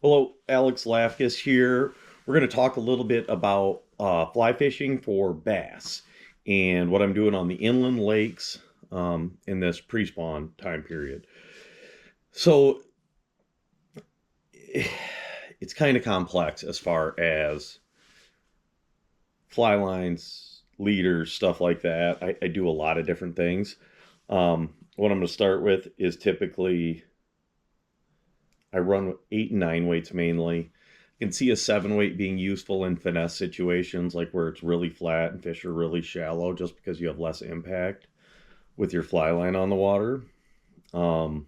Hello, Alex Lafkus here. We're going to talk a little bit about fly fishing for bass and what I'm doing on the inland lakes in this pre-spawn time period. So it's kind of complex as far as fly lines, leaders, stuff like that. I do a lot of different things. What I'm going to start with is typically I run 8 and 9 weights mainly. You can see a 7 weight being useful in finesse situations like where it's really flat and fish are really shallow just because you have less impact with your fly line on the water. Um,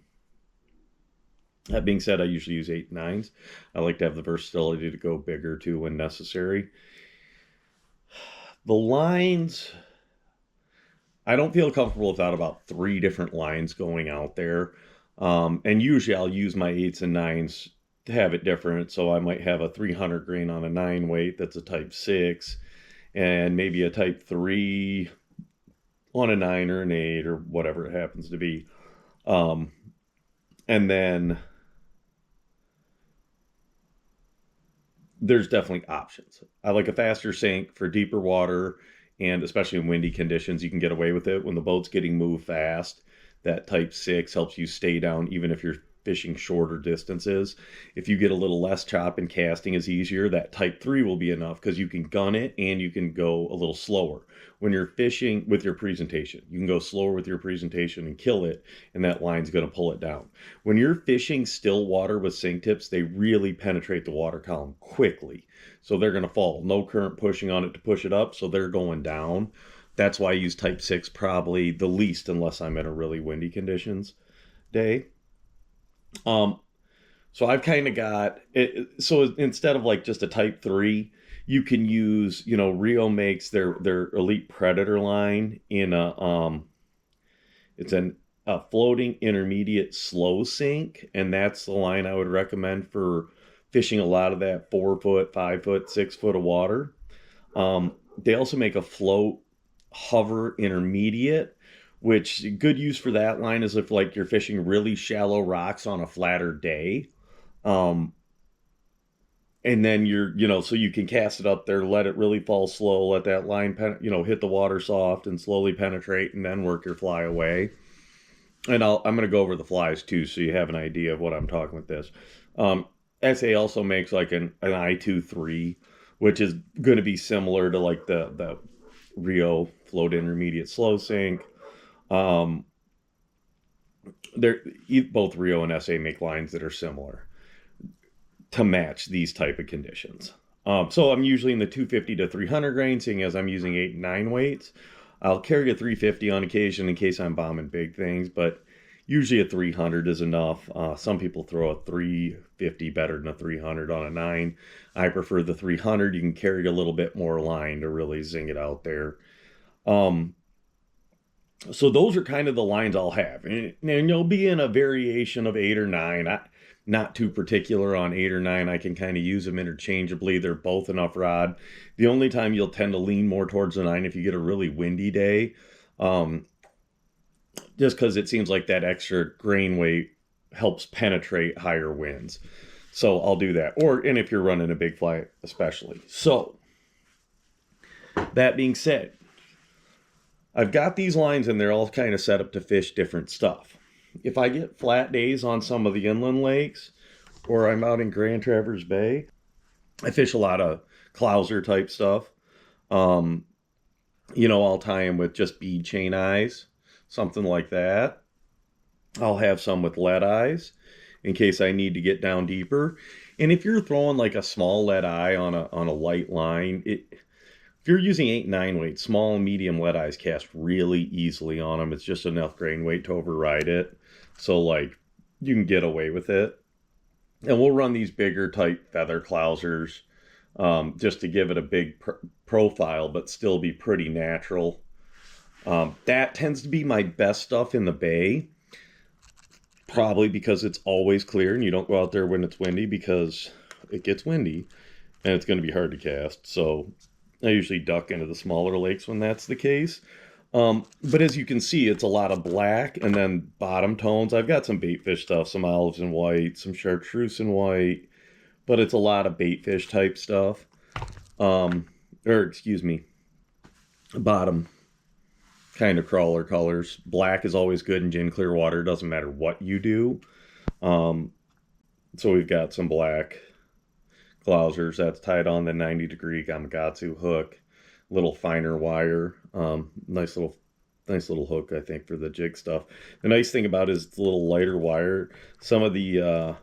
that being said, I usually use 8 9s. I like to have the versatility to go bigger too when necessary. The lines, I don't feel comfortable without about 3 different lines going out there. And usually I'll use my 8s and 9s to have it different. So I might have a 300 grain on a 9 weight that's a type 6, and maybe a type 3 on a 9 or an 8 or whatever it happens to be. Um, and then there's definitely options. I like a faster sink for deeper water, and especially in windy conditions, you can get away with it when the boat's getting moved fast. That type 6 helps you stay down even if you're fishing shorter distances. If you get a little less chop and casting is easier, that type 3 will be enough because you can gun it and you can go a little slower. When you're fishing with your presentation, you can go slower with your presentation and kill it, and that line's going to pull it down. When you're fishing still water with sink tips, they really penetrate the water column quickly. So they're going to fall. No current pushing on it to push it up, so they're going down. That's why I use type 6 probably the least unless I'm in a really windy conditions day. Um, so I've kind of got it. So instead of like just a type 3, you can use, Rio makes their Elite Predator line in it's a floating intermediate slow sink, and that's the line I would recommend for fishing a lot of that 4 foot, 5 foot, 6 foot of water. They also make a float hover intermediate, which good use for that line is if like you're fishing really shallow rocks on a flatter day. Um, and then so you can cast it up there, let it really fall slow, let that line, hit the water soft and slowly penetrate, and then work your fly away. And I'm going to go over the flies too, so you have an idea of what I'm talking with this. SA also makes like an I-2-3, which is going to be similar to like the Rio float intermediate slow sink. Um, they're both Rio and SA make lines that are similar to match these type of conditions. So I'm usually in the 250 to 300 grain, seeing as I'm using 8 and 9 weights. I'll carry a 350 on occasion in case I'm bombing big things, but usually a 300 is enough. Some people throw a 350 better than a 300 on a 9. I prefer the 300. You can carry a little bit more line to really zing it out there. So those are kind of the lines I'll have, and you'll be in a variation of 8 or 9. Not too particular on 8 or 9. I can kind of use them interchangeably. They're both enough rod. The only time you'll tend to lean more towards the 9 if you get a really windy day, just because it seems like that extra grain weight helps penetrate higher winds. So I'll do that. And if you're running a big fly, especially. So that being said, I've got these lines and they're all kind of set up to fish different stuff. If I get flat days on some of the inland lakes, or I'm out in Grand Traverse Bay, I fish a lot of Clouser type stuff. Um, I'll tie them with just bead chain eyes, something like that. I'll have some with lead eyes in case I need to get down deeper. And if you're throwing like a small lead eye on a light line, if you're using 8 and 9 weight, small and medium lead eyes cast really easily on them. It's just enough grain weight to override it. So like you can get away with it. And we'll run these bigger type feather Clousers just to give it a big profile, but still be pretty natural. That tends to be my best stuff in the bay, probably because it's always clear and you don't go out there when it's windy because it gets windy and it's going to be hard to cast. So I usually duck into the smaller lakes when that's the case. But as you can see, it's a lot of black and then bottom tones. I've got some baitfish stuff, some olives and white, some chartreuse and white, but it's a lot of baitfish type stuff. Or excuse me, bottom kind of crawler colors. Black is always good in gin clear water. Doesn't matter what you do. So we've got some black Clousers. That's tied on the 90-degree Gamakatsu hook. Little finer wire. Nice little hook, I think, for the jig stuff. The nice thing about it is it's a little lighter wire. Some of the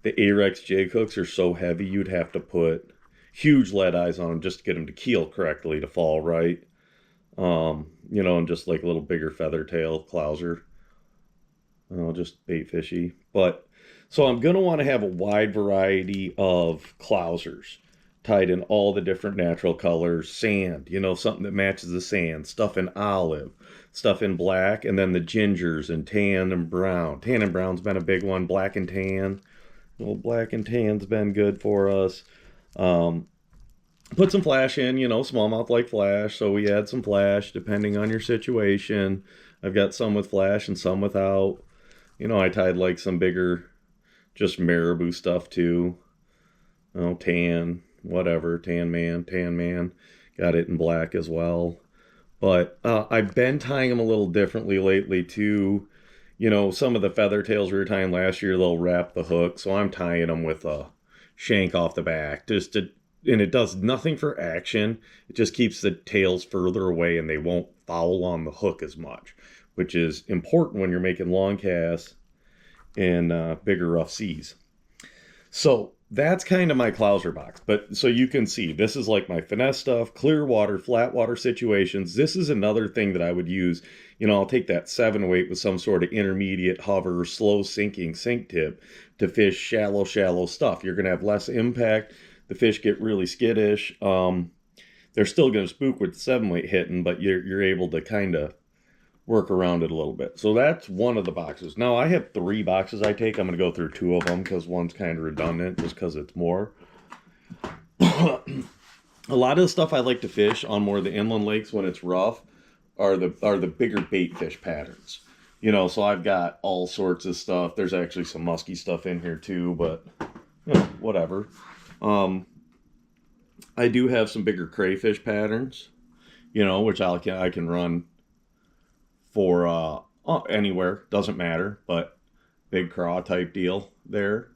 Ahrex jig hooks are so heavy you'd have to put huge lead eyes on them just to get them to keel correctly to fall right. You know, and just like a little bigger feather tail Clouser. Just bait fishy. But so I'm going to want to have a wide variety of Clousers tied in all the different natural colors. Sand, you know, something that matches the sand. Stuff in olive, stuff in black, and then the gingers and tan and brown. Tan and brown's been a big one. Black and tan. Well, black and tan's been good for us. Put some flash in, you know, smallmouth like flash. So we add some flash depending on your situation. I've got some with flash and some without. You know, I tied like some bigger, just marabou stuff too. Oh, tan, whatever, tan man. Got it in black as well. But I've been tying them a little differently lately too. You know, some of the feather tails we were tying last year, they'll wrap the hook. So I'm tying them with a shank off the back. And it does nothing for action. It just keeps the tails further away and they won't foul on the hook as much, which is important when you're making long casts in bigger rough seas. So that's kind of my Clouser box. But so you can see, this is like my finesse stuff, clear water, flat water situations. This is another thing that I would use. You know, I'll take that 7 weight with some sort of intermediate hover, slow sinking sink tip to fish shallow stuff. You're going to have less impact. The fish get really skittish. They're still going to spook with the 7 weight hitting, but you're able to kind of work around it a little bit. So that's one of the boxes. Now I have 3 boxes I take. I'm going to go through 2 of them because one's kind of redundant just because it's more. A lot of the stuff I like to fish on more of the inland lakes when it's rough are the bigger baitfish patterns. You know, so I've got all sorts of stuff. There's actually some musky stuff in here too, but you know, whatever. I do have some bigger crayfish patterns, you know, which I can run for anywhere, doesn't matter, but big craw type deal there.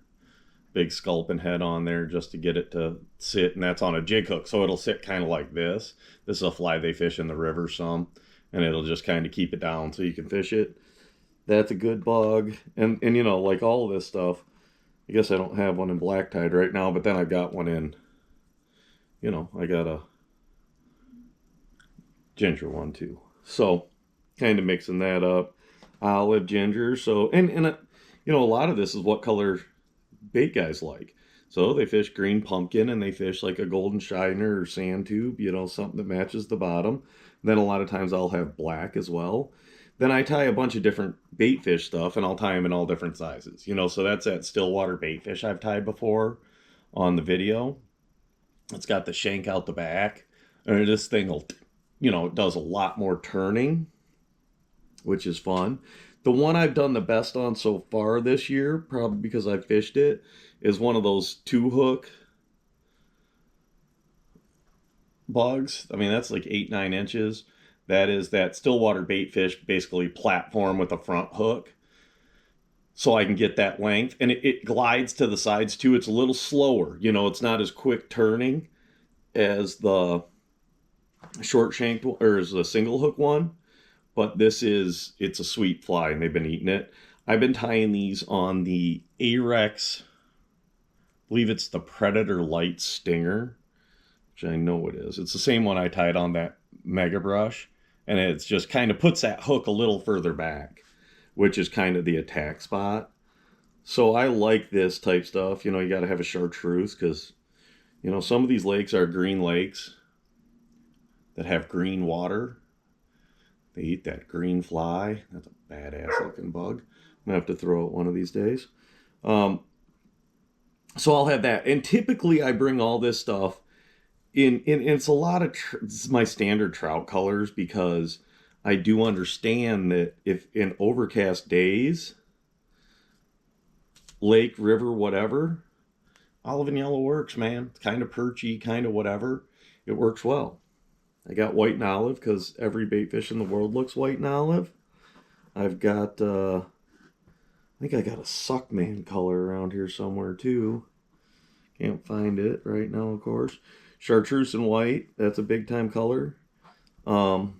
Big sculpin head on there just to get it to sit, and that's on a jig hook, so it'll sit kind of like this. This is a fly they fish in the river some, and it'll just kind of keep it down so you can fish it. That's a good bug. And you know, like all of this stuff, I guess I don't have one in black tide right now, but then I've got one in, you know, I got a ginger one too. So kind of mixing that up. Olive, ginger. So, and you know, a lot of this is what color bait guys like. So they fish green pumpkin and they fish like a golden shiner or sand tube, you know, something that matches the bottom. Then a lot of times I'll have black as well. Then I tie a bunch of different baitfish stuff and I'll tie them in all different sizes. You know, so that's that stillwater baitfish I've tied before on the video. It's got the shank out the back. And this thing will, you know, it does a lot more turning, which is fun. The one I've done the best on so far this year, probably because I fished it, is one of those 2-hook bugs. I mean, that's like 8-9 inches. That is that stillwater baitfish, basically platform with a front hook. So I can get that length. And it glides to the sides too. It's a little slower. You know, it's not as quick turning as the short shanked or as the single hook one. But it's a sweet fly and they've been eating it. I've been tying these on the Ahrex, I believe it's the Predator Light Stinger, which I know it is. It's the same one I tied on that Mega Brush. And it's just kind of puts that hook a little further back, which is kind of the attack spot. So I like this type stuff. You know, you got to have a chartreuse because, you know, some of these lakes are green lakes that have green water. They eat that green fly. That's a badass looking bug. I'm going to have to throw it one of these days. So I'll have that. And typically I bring all this stuff in it's a lot of, it's my standard trout colors because I do understand that if in overcast days, lake, river, whatever, olive and yellow works, man. It's kind of perchy, kind of whatever. It works well. I got white and olive because every bait fish in the world looks white and olive. I've got, I think I got a Suckman color around here somewhere too. Can't find it right now, of course. Chartreuse and white, that's a big time color. Well,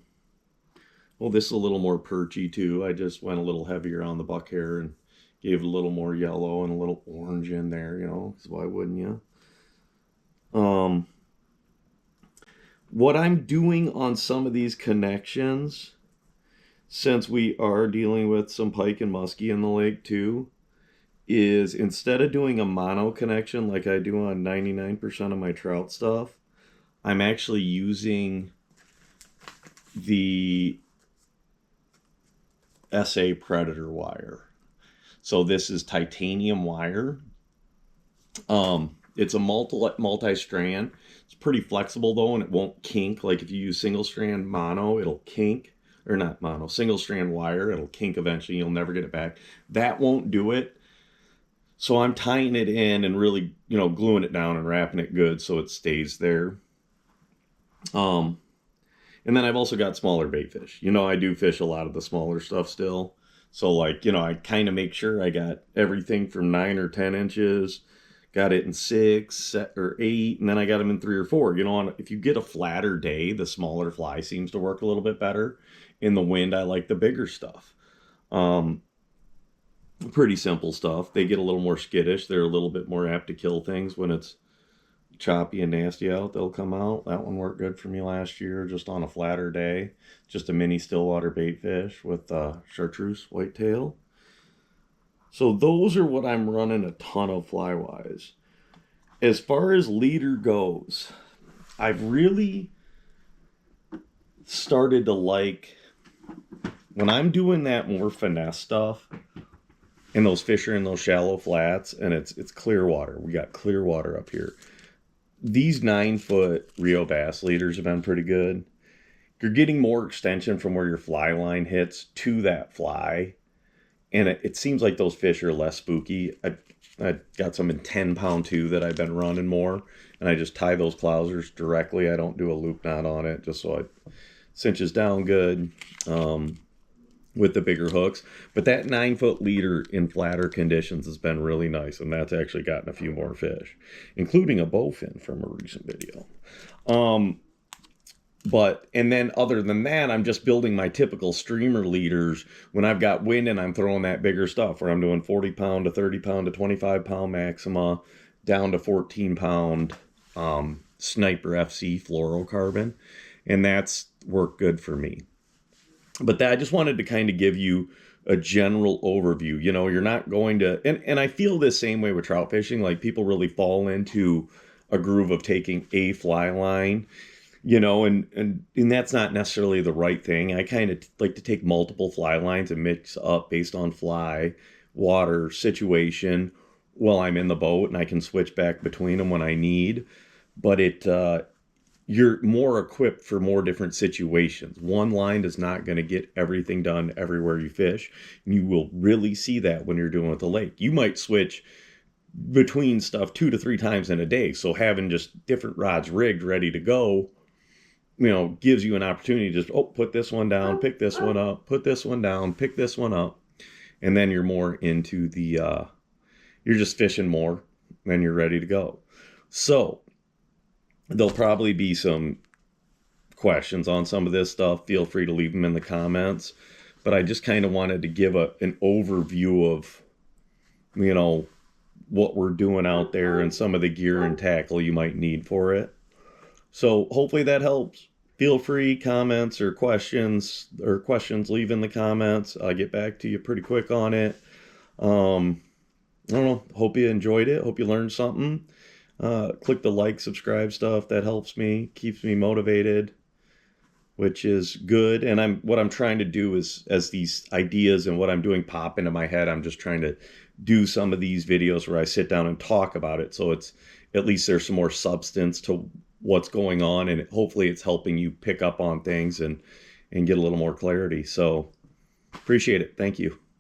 this is a little more perchy too. I just went a little heavier on the buck hair and gave it a little more yellow and a little orange in there, you know, because why wouldn't you? What I'm doing on some of these connections, since we are dealing with some pike and muskie in the lake too, is instead of doing a mono connection like I do on 99% of my trout stuff, I'm actually using the SA Predator wire. So this is titanium wire. It's a multi-strand. It's pretty flexible though, and it won't kink. Like if you use single strand mono, it'll kink. Or not mono, single strand wire, it'll kink eventually. You'll never get it back. That won't do it. So I'm tying it in and really, you know, gluing it down and wrapping it good so it stays there. And then I've also got smaller bait fish. You know, I do fish a lot of the smaller stuff still. So like, you know, I kind of make sure I got everything from 9 or 10 inches, got it in 6 or 8, and then I got them in 3 or 4. You know, if you get a flatter day, the smaller fly seems to work a little bit better. In the wind, I like the bigger stuff. Pretty simple stuff. They get a little more skittish. They're a little bit more apt to kill things when it's choppy and nasty out. They'll come out. That one worked good for me last year, just on a flatter day. Just a mini stillwater bait fish with chartreuse whitetail. So those are what I'm running a ton of fly-wise. As far as leader goes, I've really started to like, when I'm doing that more finesse stuff, and those fish are in those shallow flats, and it's clear water. We got clear water up here. These 9-foot Rio bass leaders have been pretty good. You're getting more extension from where your fly line hits to that fly, and it seems like those fish are less spooky. I got some in 10-pound too that I've been running more, and I just tie those Clousers directly. I don't do a loop knot on it, just so it cinches down good. With the bigger hooks. But that 9-foot leader in flatter conditions has been really nice, and that's actually gotten a few more fish, including a bowfin from a recent video. And then other than that, I'm just building my typical streamer leaders when I've got wind and I'm throwing that bigger stuff where I'm doing 40-pound to 30-pound to 25-pound maxima down to 14-pound Sniper FC fluorocarbon, and that's worked good for me. But I just wanted to kind of give you a general overview. You know, you're not going to, and I feel this same way with trout fishing. Like people really fall into a groove of taking a fly line, you know, and that's not necessarily the right thing. I kind of like to take multiple fly lines and mix up based on fly, water, situation while I'm in the boat, and I can switch back between them when I need. But you're more equipped for more different situations. One line is not going to get everything done everywhere you fish. You will really see that when you're doing with the lake. You might switch between stuff 2 to 3 times in a day. So having just different rods rigged, ready to go, you know, gives you an opportunity to just, put this one down, pick this one up, put this one down, pick this one up. And then you're more into the, you're just fishing more, then you're ready to go. So there'll probably be some questions on some of this stuff. Feel free to leave them in the comments. But I just kind of wanted to give an overview of, you know, what we're doing out there and some of the gear and tackle you might need for it. So hopefully that helps. Feel free, comments or questions leave in the comments. I'll get back to you pretty quick on it. I don't know. Hope you enjoyed it. Hope you learned something. Click the like, subscribe stuff. That helps me, keeps me motivated, which is good. And what I'm trying to do is, as these ideas and what I'm doing pop into my head, I'm just trying to do some of these videos where I sit down and talk about it. So it's, at least there's some more substance to what's going on, and hopefully it's helping you pick up on things and get a little more clarity. So appreciate it. Thank you.